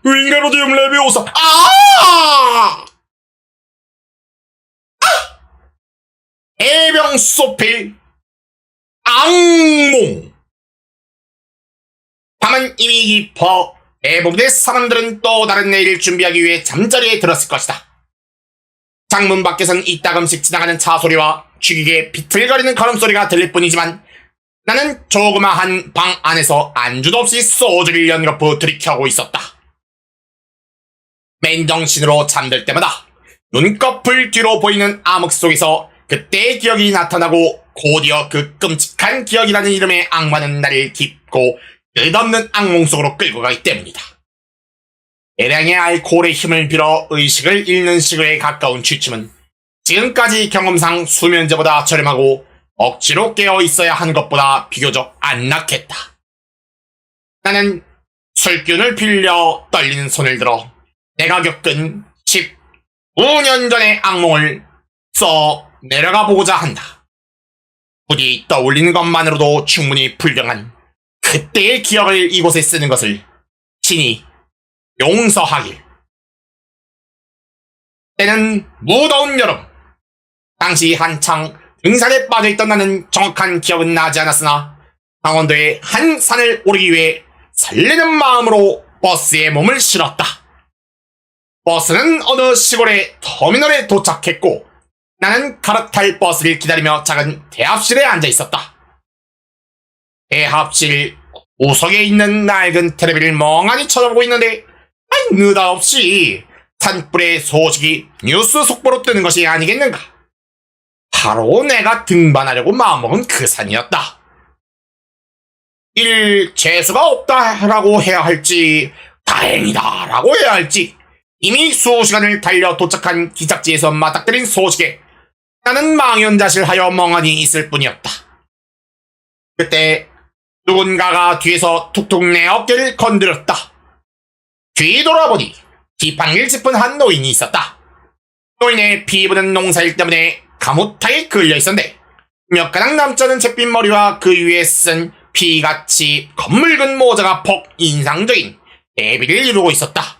윙가로디움 레비오사. 해병소필 악몽. 밤은 이미 깊어 대부분의 사람들은 또 다른 내일을 준비하기 위해 잠자리에 들었을 것이다. 창문 밖에선 이따금씩 지나가는 차 소리와 죽이게 비틀거리는 걸음소리가 들릴 뿐이지만 나는 조그마한 방 안에서 안주도 없이 소주를 연거푸 들이켜고 있었다. 맨정신으로 잠들 때마다 눈꺼풀 뒤로 보이는 암흑 속에서 그때의 기억이 나타나고 곧이어 그 끔찍한 기억이라는 이름의 악마는 나를 깊고 끝없는 악몽 속으로 끌고 가기 때문이다. 대량의 알코올의 힘을 빌어 의식을 잃는 시기에 가까운 취침은 지금까지 경험상 수면제보다 저렴하고 억지로 깨어 있어야 하는 것보다 비교적 안락했다. 나는 술기운을 빌려 떨리는 손을 들어 내가 겪은 15년 전의 악몽을 써 내려가 보고자 한다. 부디 떠올리는 것만으로도 충분히 불경한 그때의 기억을 이곳에 쓰는 것을 신이 용서하길. 때는 무더운 여름. 당시 한창 등산에 빠져있던 나는 정확한 기억은 나지 않았으나 강원도의 한 산을 오르기 위해 설레는 마음으로 버스에 몸을 실었다. 버스는 어느 시골의 터미널에 도착했고 나는 갈아탈 버스를 기다리며 작은 대합실에 앉아있었다. 대합실 우석에 있는 낡은 텔레비를 멍하니 쳐다보고 있는데 느닷없이 산불의 소식이 뉴스 속보로 뜨는 것이 아니겠는가. 바로 내가 등반하려고 마음먹은 그 산이었다. 재수가 없다라고 해야 할지 다행이다라고 해야 할지 이미 수시간을 달려 도착한 기착지에서 맞닥뜨린 소식에 나는 망연자실하여 멍하니 있을 뿐이었다. 그때 누군가가 뒤에서 툭툭 내 어깨를 건드렸다. 뒤돌아보니 지팡이를 짚은 한 노인이 있었다. 노인의 피부는 농사일 때문에 가뭇하게 걸려있었는데 몇 가닥 남지 않은 잿빛 머리와 그 위에 쓴 피같이 검붉은 모자가 폭 인상적인 대비를 이루고 있었다.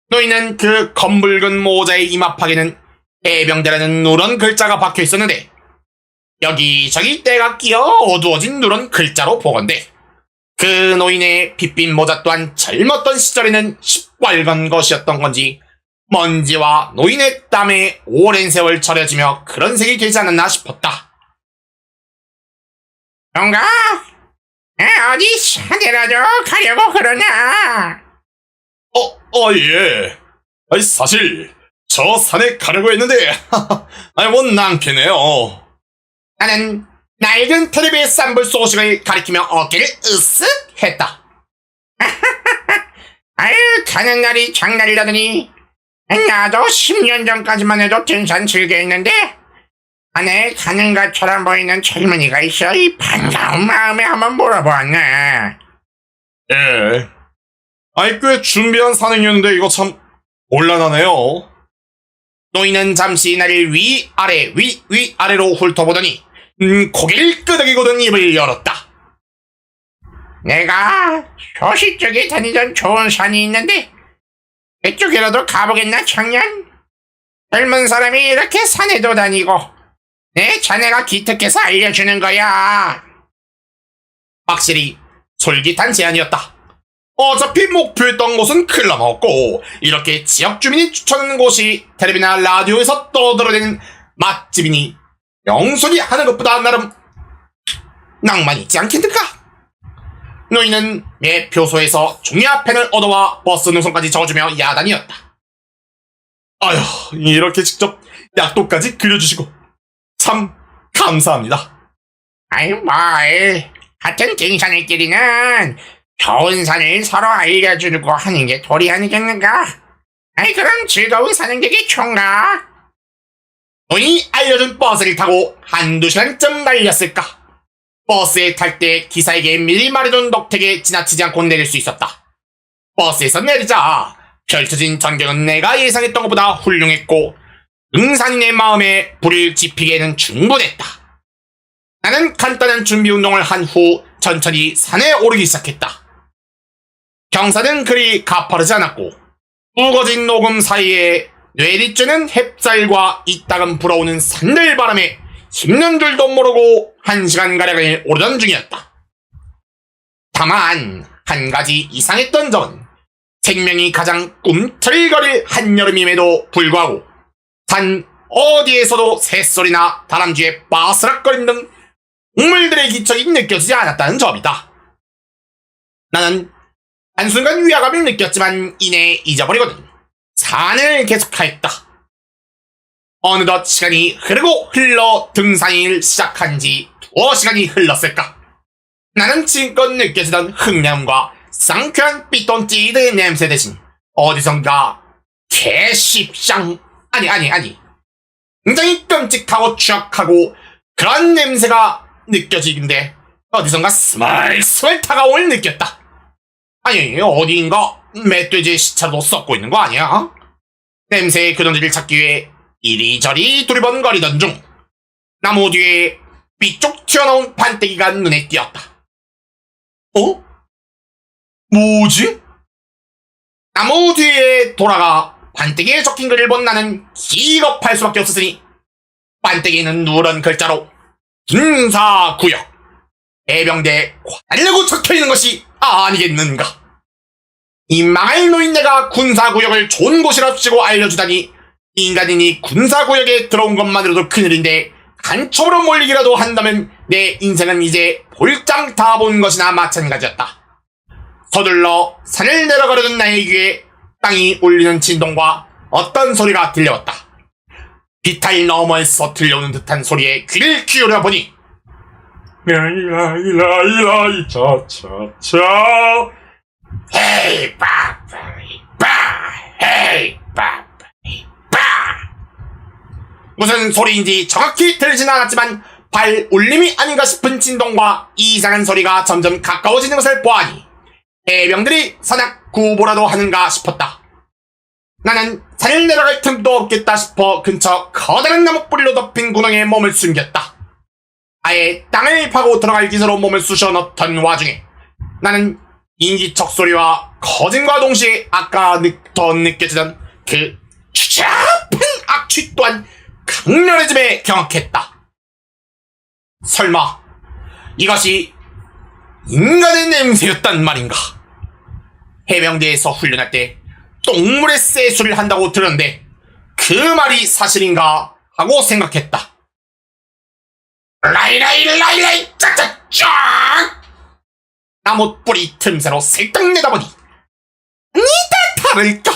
노인은 그 검붉은 모자의 이마팍에는 해병대라는 누런 글자가 박혀 있었는데 여기저기 때가 끼어 어두워진 누런 글자로 보건대 그 노인의 핏빛 모자 또한 젊었던 시절에는 시뻘건 것이었던 건지 먼지와 노인의 땀에 오랜 세월 절여지며 그런 색이 되지 않았나 싶었다. 뭔가 어디 산이라도 가려고 그러냐? 예. 사실 저 산에 가려고 했는데 뭐 낭패네요. 나는 낡은 텔레비의 쌈불 소식을 가리키며 어깨를 으쓱 했다. 아유, 가는 날이 장날이라더니 나도 10년 전까지만 해도 등산 즐겨 했는데 안에 가는 것처럼 보이는 젊은이가 있어 이 반가운 마음에 한번 물어보았네. 예. 꽤 준비한 산행이었는데 이거 참 곤란하네요. 노인은 잠시 나를 위아래로 훑어보더니 고개를 끄덕이고든 입을 열었다. 내가 소시 쪽에 다니던 좋은 산이 있는데 그쪽이라도 가보겠나 청년? 젊은 사람이 이렇게 산에도 다니고 내 자네가 기특해서 알려주는 거야. 확실히 솔깃한 제안이었다. 어차피 목표했던 곳은 클라먹었고 이렇게 지역 주민이 추천하는 곳이 텔레비나 라디오에서 떠들어대는 맛집이니 영소리 하는 것보다 나름 낭만이 있지 않겠는가? 노인은 내 표소에서 종이와 펜을 얻어와 버스 노선까지 적어주며 야단이었다. 아휴, 이렇게 직접 약도까지 그려주시고 참 감사합니다. 아유 뭘, 같은 등산일끼리는 좋은 산을 서로 알려주고 하는 게 도리 아니겠는가? 아이 그럼 즐거운 산행되기 좋은가? 노인이 알려준 버스를 타고 한두 시간쯤 달렸을까? 버스에 탈 때 기사에게 미리 말해둔 녹택에 지나치지 않고 내릴 수 있었다. 버스에서 내리자 펼쳐진 전경은 내가 예상했던 것보다 훌륭했고 등산인의 마음에 불을 지피기에는 충분했다. 나는 간단한 준비 운동을 한 후 천천히 산에 오르기 시작했다. 경사는 그리 가파르지 않았고 우거진 녹음 사이에 뇌리쬐는 햅쌀과 이따금 불어오는 산들바람에 힘든 줄도 모르고 1시간가량을 오르던 중이었다. 다만 한 가지 이상했던 점은 생명이 가장 꿈틀거릴 한여름임에도 불구하고 산 어디에서도 새소리나 다람쥐의 바스락거림 등 동물들의 기척이 느껴지지 않았다는 점이다. 나는 한순간 위화감을 느꼈지만 이내 잊어버리거든 산을 계속하였다. 어느덧 시간이 흐르고 흘러 등산을 시작한 지 2시간이 흘렀을까. 나는 지금껏 느껴지던 흙냄과 상쾌한 삐똥찌드의 냄새 대신 어디선가 개씹쌍 아니 굉장히 끔찍하고 추악하고 그런 냄새가 느껴지는데 어디선가 스멀스멀 다가올 느꼈다. 아니 어디인가 멧돼지의 시차도 썩고 있는 거 아니야? 냄새의 근원지를 찾기 위해 이리저리 두리번거리던 중 나무 뒤에 삐쪽 튀어나온 판때기가 눈에 띄었다. 어? 뭐지? 나무 뒤에 돌아가 판때기에 적힌 글을 본 나는 기겁할 수밖에 없었으니 판때기에는 누런 글자로 군사구역 해병대 관리라고 적혀있는 것이 아니겠는가. 이 망할 노인네가 군사구역을 좋은 곳이랍시고 알려주다니 인간인이 군사구역에 들어온 것만으로도 큰일인데 간첩으로 몰리기라도 한다면 내 인생은 이제 볼장 다 본 것이나 마찬가지였다. 서둘러 산을 내려가려던 나의 귀에 땅이 울리는 진동과 어떤 소리가 들려왔다. 비탈 너머에서 들려오는 듯한 소리에 귀를 기울여 보니 라이라이라이라이 차차차 헤이 빠빠이빠 헤이 빠빠이빠 무슨 소리인지 정확히 들리진 않았지만 발 울림이 아닌가 싶은 진동과 이상한 소리가 점점 가까워지는 것을 보아니 해병들이 산악 구보라도 하는가 싶었다. 나는 산을 내려갈 틈도 없겠다 싶어 근처 커다란 나무 뿌리로 덮인 구덩이에 몸을 숨겼다. 아예 땅을 파고 들어갈 기세로 몸을 쑤셔 넣던 와중에 나는 인기척 소리와 거진과 동시에 아까 더 느껴지던 그 추잡한 악취 또한 강렬해짐에 경악했다. 설마 이것이 인간의 냄새였단 말인가? 해병대에서 훈련할 때 똥물에 쎄수를 한다고 들었는데 그 말이 사실인가 하고 생각했다. 라이라이 짝짝짝 나무 뿌리 틈새로 슬쩍 내다보니 니다 다를까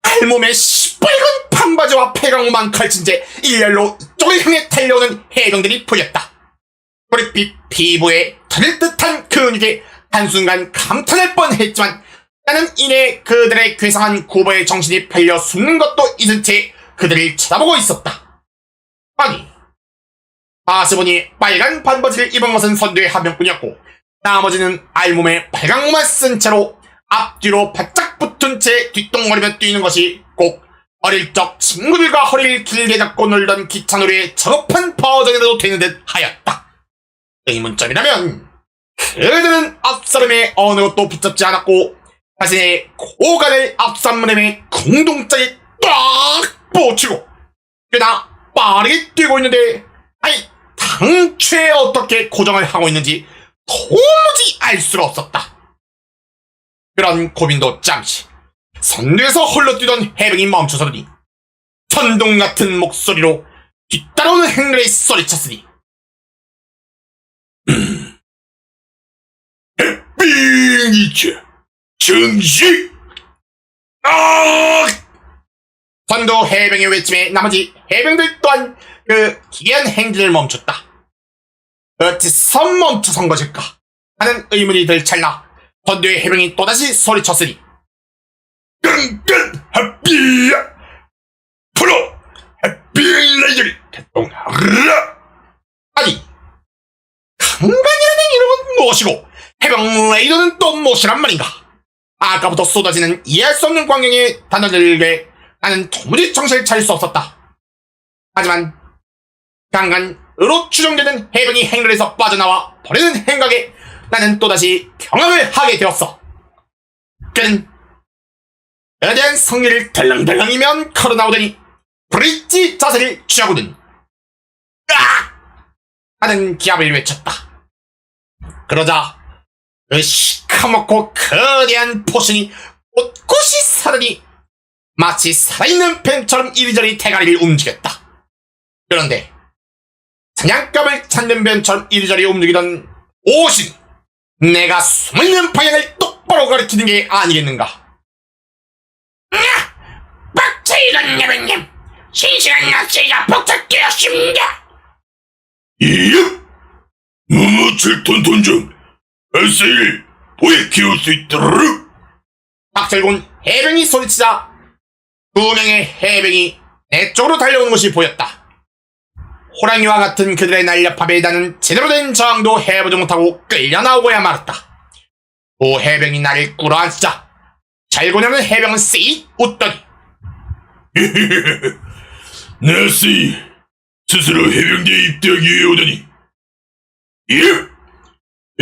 알몸에 시뻘건 판바지와 폐광호만 걸친 채 일렬로 이쪽을 향해 달려오는 해병들이 보였다. 뿌리빛 피부에 터질 듯한 근육에 한순간 감탄할 뻔했지만 나는 이내 그들의 괴상한 구보에 정신이 팔려 숨는 것도 잊은 채 그들을 쳐다보고 있었다. 아니 다시 보니 빨간 반바지를 입은 것은 선두의 한 명뿐이었고 나머지는 알몸에 빨강모만 쓴 채로 앞뒤로 바짝 붙은 채 뒷동거리며 뛰는 것이 꼭 어릴 적 친구들과 허리를 길게 잡고 놀던 기차놀이의 저급한 버전이라도 되는 듯 하였다. 의문점이라면 그들은 앞사람의 어느 것도 붙잡지 않았고 자신의 고관을 앞산무림에 공동장에 딱 뻗치고 꽤나 빠르게 뛰고 있는데 아니 당최 어떻게 고정을 하고 있는지 도무지 알 수가 없었다. 그런 고민도 잠시 선두에서 홀로 뛰던 해병이 멈춰서더니 천둥 같은 목소리로 뒤따라오는 행렬에 소리쳤으니 빙이체 증시 선두 해병의 외침에 나머지 해병들 또한 그 기괴한 행진을 멈췄다. 어째서 멈춰선 것일까 하는 의문이 들 찰나 선두의 해병이 또다시 소리쳤으니 끈끈 핫비야 프로 핫빌레이저리 개똥하라. 아니 강간이라는 이름은 무엇이고 해병 레이더는 또 무엇이란 말인가. 아까부터 쏟아지는 이해할 수 없는 광경의 단어들에 나는 도무지 정신을 차릴 수 없었다. 하지만 강간으로 추정되는 해병이 행렬에서 빠져나와 버리는 행각에 나는 또다시 경악을 하게 되었어. 그는 그에 대한 성질을 덜렁덜렁이면 걸어나오더니 브릿지 자세를 취하고는 하는 기합을 외쳤다. 그러자 그 시커멓고 거대한 포신이 꼿꼿이 서더니 마치 살아있는 뱀처럼 이리저리 대가리를 움직였다. 그런데 사냥감을 찾는 뱀처럼 이리저리 움직이던 오신, 내가 숨어있는 방향을 똑바로 가리키는 게 아니겠는가. 박철곤 예병님, 신실한 낚시가 부탁드렸습니다. 이응! 무무칠 톤톤정 SA를 보에 키울 수 있도록. 박철곤 해병이 소리치자 2명의 해병이 내 쪽으로 달려오는 것이 보였다. 호랑이와 같은 그들의 날렵함에 나는 제대로 된 저항도 해보지 못하고 끌려나오고야 말았다. 두 해병이 나를 꿇어앉자 잘고냐는 해병은 씩 웃더니 나 SA 스스로 해병대에 입대하기 위해 오다니. 예!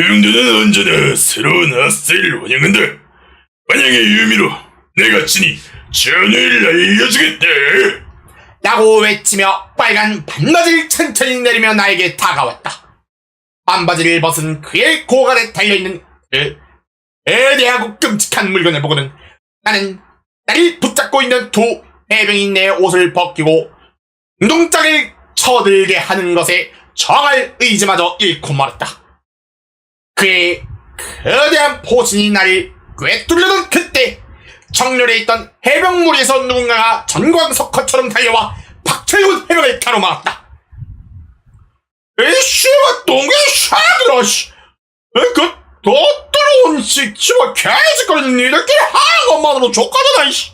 해병대는 언제나 새로운 아스를 환영한다. 환영의 의미로 내가 친히 전의를 알려주겠다. 라고 외치며 빨간 반바지를 천천히 내리며 나에게 다가왔다. 반바지를 벗은 그의 고관에 달려있는 그 애대하고 끔찍한 물건을 보고는 나는 나를 붙잡고 있는 두 해병이 내 옷을 벗기고 운동장을 쳐들게 하는 것에 저항할 의지마저 잃고 말았다. 그의 거대한 포신이 나를 꿰뚫려던 그때 정렬에 있던 해병 무리에서 누군가가 전광석화처럼 달려와 박철곤 해병을 가로막았다. 이씨발 똥개 샤들아 씨. 더 들어온 씨발 개짓거리는 니들끼리 하는 것만으로 족하잖아 이씨.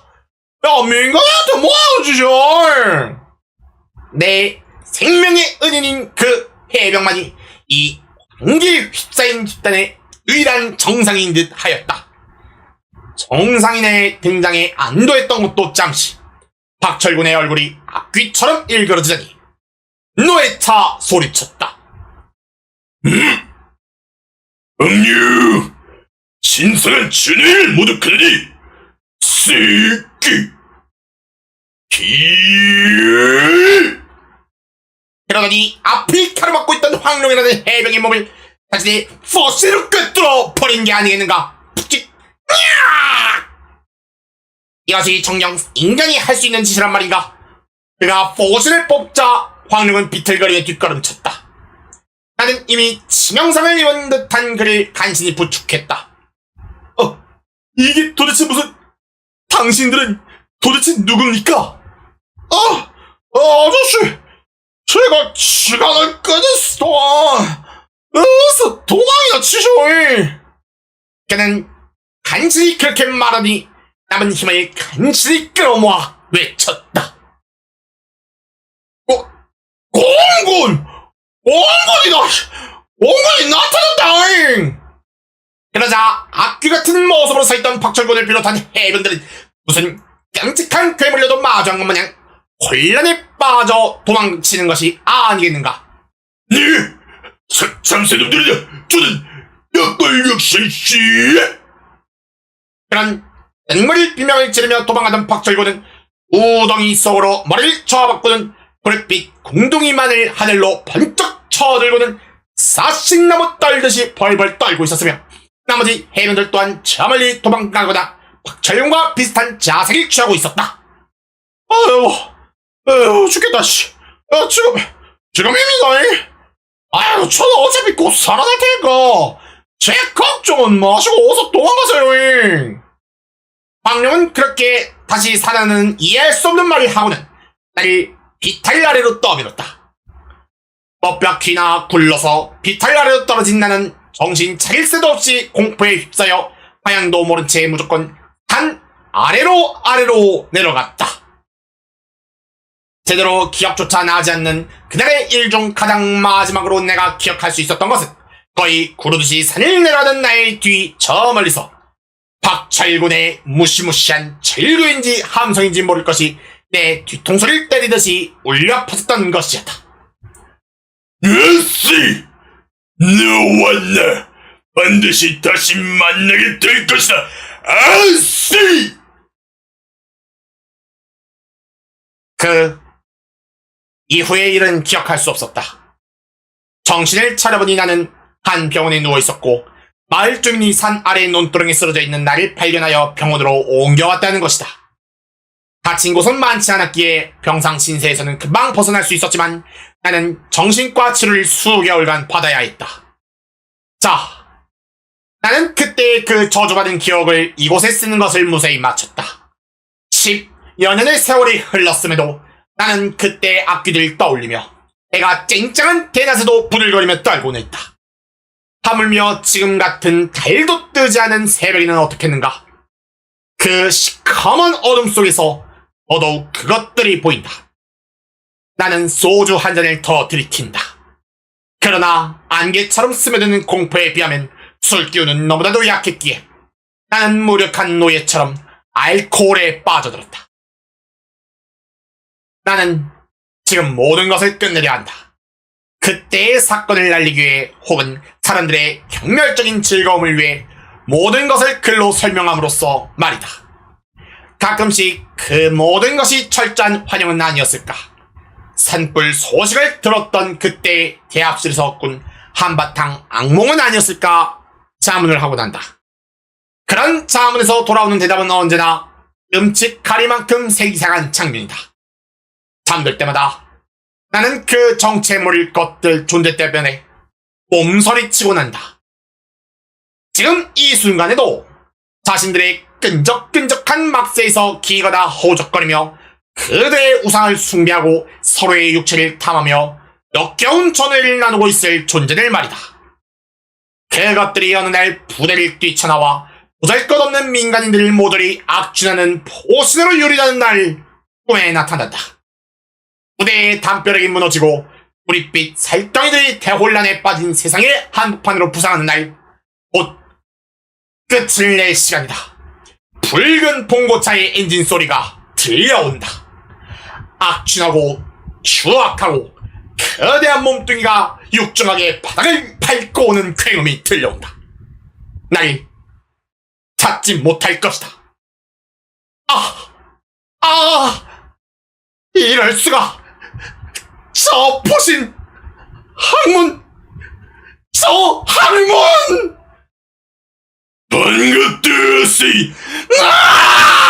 야 민간한테 뭐하는 짓이야. 내 생명의 은인인 그 해병만이 이 광기에 휩싸인 집단의 유일한 정상인 듯 하였다. 정상인의 등장에 안도했던 것도 잠시 박철곤의 얼굴이 악귀처럼 일그러지더니 노회차 소리쳤다. 악류! 신선한 진해를 모독하다니! 새끼! 그러더니 앞이 가로막고 있던 황룡이라는 해병의 몸을 자신의 포스로 꿰뚫어 버린 게 아니겠는가. 푹찍! 이것이 정녕 인간이 할 수 있는 짓이란 말인가. 그가 포스를 뽑자 황룡은 비틀거리며 뒷걸음쳤다. 나는 이미 치명상을 입은 듯한 그를 간신히 부축했다. 이게 도대체 무슨... 당신들은 도대체 누굽니까? 아저씨! 제가 시간을 끄는 동안 어서 도망이나 치쇼. 그는 간신히 그렇게 말하니 남은 힘을 간신히 끌어모아 외쳤다. 공군! 공군이 나타났다잉! 그러자 악귀 같은 모습으로 서있던 박철곤을 비롯한 해병들은 무슨 깜찍한 괴물려도 마주한 것 마냥 혼란에 빠져 도망치는 것이 아니겠는가. 네! 참새놈들이다! 저는 약발력실시! 그런 눈물 비명을 지르며 도망가던 박철곤은 우덩이 속으로 머리를 쳐박고는 불빛 공둥이만을 하늘로 번쩍 쳐들고는 사씩나무 떨듯이 벌벌 떨고 있었으며 나머지 해병들 또한 저 멀리 도망가거나 박철곤과 비슷한 자세를 취하고 있었다. 아유 죽겠다 씨. 지금입니다. 아유 저는 어차피 곧 살아날 테니까 제 걱정은 마시고 어서 도망가세요. 황룡은 그렇게 다시 살아나는 이해할 수 없는 말을 하고는 나를 비탈 아래로 떠밀었다. 뻣벽히나 굴러서 비탈 아래로 떨어진 나는 정신 차릴 새도 없이 공포에 휩싸여 방향도 모른 채 무조건 단 아래로 내려갔다. 제대로 기억조차 나지 않는 그날의 일 중 가장 마지막으로 내가 기억할 수 있었던 것은 거의 구르듯이 산을 내려가던 나의 뒤 저 멀리서 박철곤의 무시무시한 절규인지 함성인지 모를 것이 내 뒤통수를 때리듯이 울려 퍼졌던 것이었다. 아씨! 너와 나 반드시 다시 만나게 될 것이다! 아씨! 그 이후의 일은 기억할 수 없었다. 정신을 차려보니 나는 한 병원에 누워있었고 마을 주민이 산 아래 논두렁에 쓰러져 있는 나를 발견하여 병원으로 옮겨왔다는 것이다. 다친 곳은 많지 않았기에 병상 신세에서는 금방 벗어날 수 있었지만 나는 정신과 치료를 수개월간 받아야 했다. 자, 나는 그때의 그 저주받은 기억을 이곳에 쓰는 것을 무사히 마쳤다. 10여 년의 세월이 흘렀음에도 나는 그때의 악기들을 떠올리며 내가 쨍쨍한 대낮에도 부들거리며 떨곤 했다. 하물며 지금 같은 달도 뜨지 않은 새벽에는 어떻겠는가? 그 시커먼 어둠 속에서 더더욱 그것들이 보인다. 나는 소주 한 잔을 더 들이킨다. 그러나 안개처럼 스며드는 공포에 비하면 술 기운은 너무나도 약했기에 나는 무력한 노예처럼 알코올에 빠져들었다. 나는 지금 모든 것을 끝내려 한다. 그때의 사건을 날리기 위해 혹은 사람들의 경멸적인 즐거움을 위해 모든 것을 글로 설명함으로써 말이다. 가끔씩 그 모든 것이 철저한 환영은 아니었을까? 산불 소식을 들었던 그때의 대합실에서 꾼 한바탕 악몽은 아니었을까? 자문을 하고 난다. 그런 자문에서 돌아오는 대답은 언제나 끔찍하리만큼 세기상한 장면이다. 잠들 때마다 나는 그 정체 모를 것들 존재 때문에 몸서리치고 난다. 지금 이 순간에도 자신들의 끈적끈적한 막세에서 기거다 허우적거리며 그대의 우상을 숭배하고 서로의 육체를 탐하며 역겨운 전회를 나누고 있을 존재들 말이다. 그것들이 어느 날 부대를 뛰쳐나와 보잘것없는 민간인들을 모조리 악취나는 포신으로 유리하는 날 꿈에 나타난다. 부대의 담벼락이 무너지고 뿌릿빛 살덩이들이 대혼란에 빠진 세상의 한복판으로 부상하는 날, 곧 끝을 낼 시간이다. 붉은 봉고차의 엔진 소리가 들려온다. 악취나고 추악하고 거대한 몸뚱이가 육중하게 바닥을 밟고 오는 굉음이 들려온다. 날 찾지 못할 것이다. 이럴 수가. 저 포신 항문, 저 항문! 반갑다, 아씨! 아!